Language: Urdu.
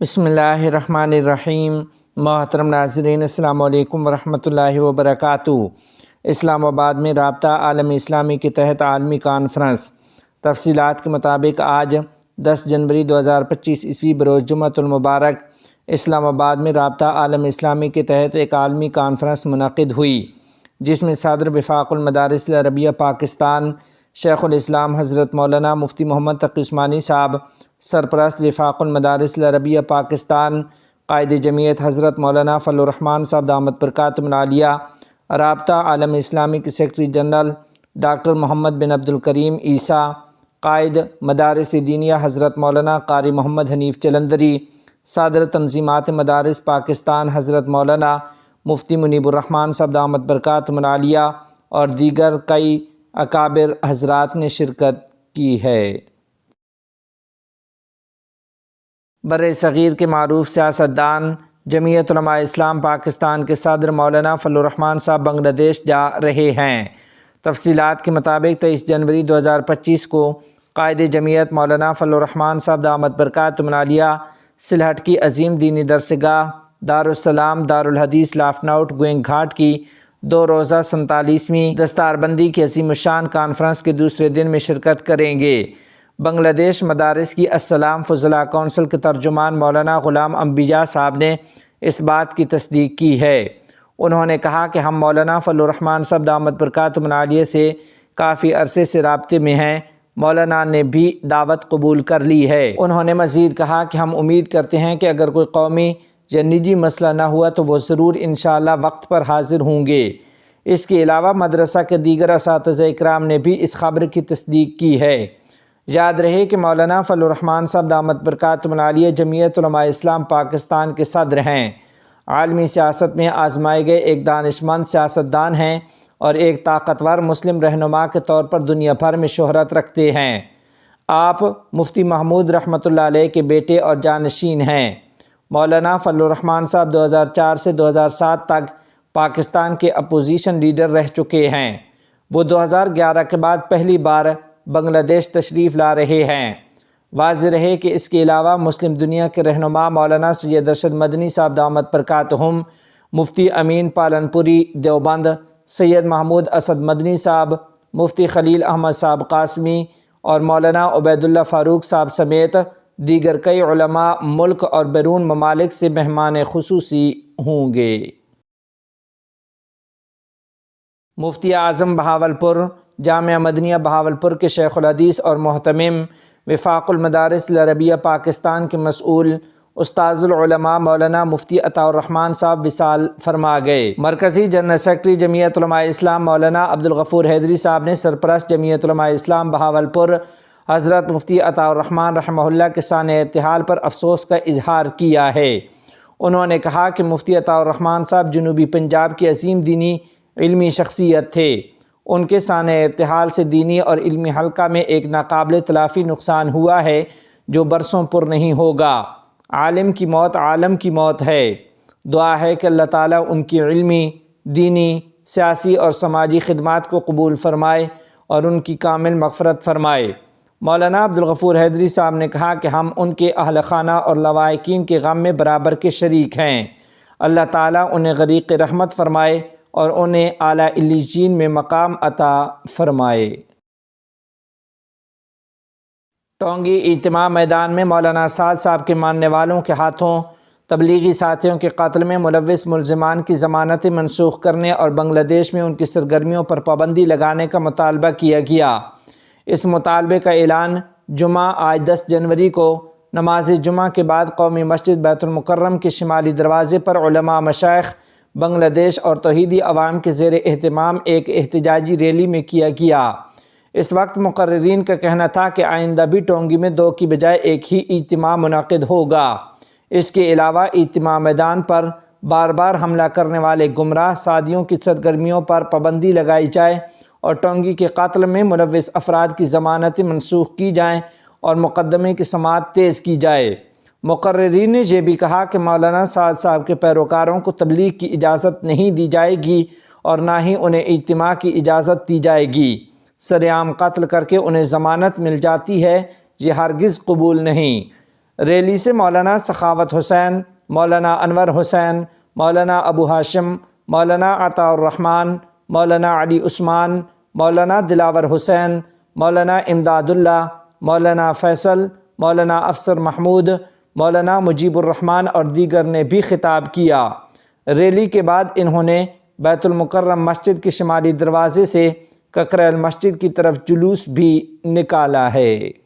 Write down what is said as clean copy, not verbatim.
بسم اللہ الرحمن الرحیم۔ محترم ناظرین، السلام علیکم ورحمۃ اللہ وبرکاتہ۔ اسلام آباد میں رابطہ عالم اسلامی کے تحت عالمی کانفرنس۔ تفصیلات کے مطابق آج 10 جنوری 2025 عیسوی بروز جمعۃ المبارک اسلام آباد میں رابطہ عالم اسلامی کے تحت ایک عالمی کانفرنس منعقد ہوئی، جس میں صدر وفاق المدارس العربیہ پاکستان شیخ الاسلام حضرت مولانا مفتی محمد تقی عثمانی صاحب، سرپرست وفاق المدارس العربیہ پاکستان قائد جمعیت حضرت مولانا فضل الرحمان صاحب دامت برکاتہم العالیہ، رابطہ عالم اسلامی کے سیکرٹری جنرل ڈاکٹر محمد بن عبد الکریم عیسیٰ، قائد مدارس دینیہ حضرت مولانا قاری محمد حنیف جلندری، صدر تنظیمات مدارس پاکستان حضرت مولانا مفتی منیب الرحمان صاحب دامت برکاتہم العالیہ اور دیگر کئی اکابر حضرات نے شرکت کی ہے۔ بر صغیر کے معروف سیاستدان جمعیت علماء اسلام پاکستان کے صدر مولانا فضل الرحمان صاحب بنگلہ دیش جا رہے ہیں۔ تفصیلات کے مطابق 23 جنوری 2025 کو قائد جمعیت مولانا فضل الرحمان صاحب دامت برکاتہم العالیہ سلہٹ کی عظیم دینی درسگاہ دارالسلام دارالحدیث لافناؤٹ گوئنگ گھاٹ کی 2 روزہ 47ویں دستار بندی کی عظیم الشان کانفرنس کے دوسرے دن میں شرکت کریں گے۔ بنگلہ دیش مدارس کی السلام فضلاء کونسل کے ترجمان مولانا غلام انبیاء صاحب نے اس بات کی تصدیق کی ہے۔ انہوں نے کہا کہ ہم مولانا فضل الرحمان صاحب دامت برکاتہم العالیہ سے کافی عرصے سے رابطے میں ہیں۔ مولانا نے بھی دعوت قبول کر لی ہے۔ انہوں نے مزید کہا کہ ہم امید کرتے ہیں کہ اگر کوئی قومی یا نجی مسئلہ نہ ہوا تو وہ ضرور انشاءاللہ وقت پر حاضر ہوں گے۔ اس کے علاوہ مدرسہ کے دیگر اساتذہ اکرام نے بھی اس خبر کی تصدیق کی ہے۔ یاد رہے کہ مولانا فضل الرحمان صاحب دامت برکاتہم العالیہ جمعیت علماء اسلام پاکستان کے صدر ہیں، عالمی سیاست میں آزمائے گئے ایک دانشمند سیاستدان ہیں اور ایک طاقتور مسلم رہنما کے طور پر دنیا بھر میں شہرت رکھتے ہیں۔ آپ مفتی محمود رحمۃ اللہ علیہ کے بیٹے اور جانشین ہیں۔ مولانا فضل الرحمان صاحب 2004 سے 2007 تک پاکستان کے اپوزیشن لیڈر رہ چکے ہیں۔ وہ 2011 کے بعد پہلی بار بنگلہ دیش تشریف لا رہے ہیں۔ واضح رہے کہ اس کے علاوہ مسلم دنیا کے رہنما مولانا سید ارشد مدنی صاحب دامت برکاتہم، مفتی امین پالنپوری دیوبند، سید محمود اسد مدنی صاحب، مفتی خلیل احمد صاحب قاسمی اور مولانا عبید اللہ فاروق صاحب سمیت دیگر کئی علماء ملک اور بیرون ممالک سے مہمان خصوصی ہوں گے۔ مفتی اعظم بہاولپور جامعہ مدنیہ بہاولپور کے شیخ الحدیث اور محتمم وفاق المدارس العربیہ پاکستان کے مسئول استاذ العلماء مولانا مفتی عطاء الرحمان صاحب وصال فرما گئے۔ مرکزی جنرل سیکرٹری جمعیت علماء اسلام مولانا عبدالغفور حیدری صاحب نے سرپرست جمعیت علماء اسلام بہاولپور حضرت مفتی عطاء الرحمان رحمہ اللہ کے سانحہ ارتحال پر افسوس کا اظہار کیا ہے۔ انہوں نے کہا کہ مفتی عطاء الرحمان صاحب جنوبی پنجاب کی عظیم دینی علمی شخصیت تھے۔ ان کے سانحہ ارتحال سے دینی اور علمی حلقہ میں ایک ناقابل تلافی نقصان ہوا ہے جو برسوں پر نہیں ہوگا۔ عالم کی موت عالم کی موت ہے۔ دعا ہے کہ اللہ تعالیٰ ان کی علمی، دینی، سیاسی اور سماجی خدمات کو قبول فرمائے اور ان کی کامل مغفرت فرمائے۔ مولانا عبدالغفور حیدری صاحب نے کہا کہ ہم ان کے اہل خانہ اور لواحقین کے غم میں برابر کے شریک ہیں۔ اللہ تعالیٰ انہیں غریق رحمت فرمائے اور انہیں اعلیٰ علیین میں مقام عطا فرمائے۔ ٹونگی اجتماع میدان میں مولانا سعد صاحب کے ماننے والوں کے ہاتھوں تبلیغی ساتھیوں کے قتل میں ملوث ملزمان کی ضمانتیں منسوخ کرنے اور بنگلہ دیش میں ان کی سرگرمیوں پر پابندی لگانے کا مطالبہ کیا گیا۔ اس مطالبے کا اعلان جمعہ آج 10 جنوری کو نماز جمعہ کے بعد قومی مسجد بیت المکرم کے شمالی دروازے پر علماء مشائخ بنگلہ دیش اور توحیدی عوام کے زیر اہتمام ایک احتجاجی ریلی میں کیا گیا۔ اس وقت مقررین کا کہنا تھا کہ آئندہ بھی ٹونگی میں 2 کی بجائے ایک ہی اجتماع منعقد ہوگا۔ اس کے علاوہ اجتماع میدان پر بار بار حملہ کرنے والے گمراہ سادیوں کی سرگرمیوں پر پابندی لگائی جائے اور ٹونگی کے قتل میں ملوث افراد کی ضمانتیں منسوخ کی جائیں اور مقدمے کی سماعت تیز کی جائے۔ مقررین نے یہ بھی کہا کہ مولانا سعد صاحب کے پیروکاروں کو تبلیغ کی اجازت نہیں دی جائے گی اور نہ ہی انہیں اجتماع کی اجازت دی جائے گی۔ سرعام قتل کر کے انہیں ضمانت مل جاتی ہے، یہ ہرگز قبول نہیں۔ ریلی سے مولانا سخاوت حسین، مولانا انور حسین، مولانا ابو ہاشم، مولانا عطاء الرحمن، مولانا علی عثمان، مولانا دلاور حسین، مولانا امداد اللہ، مولانا فیصل، مولانا افسر محمود، مولانا مجیب الرحمن اور دیگر نے بھی خطاب کیا۔ ریلی کے بعد انہوں نے بیت المکرم مسجد کے شمالی دروازے سے ککریل مسجد کی طرف جلوس بھی نکالا ہے۔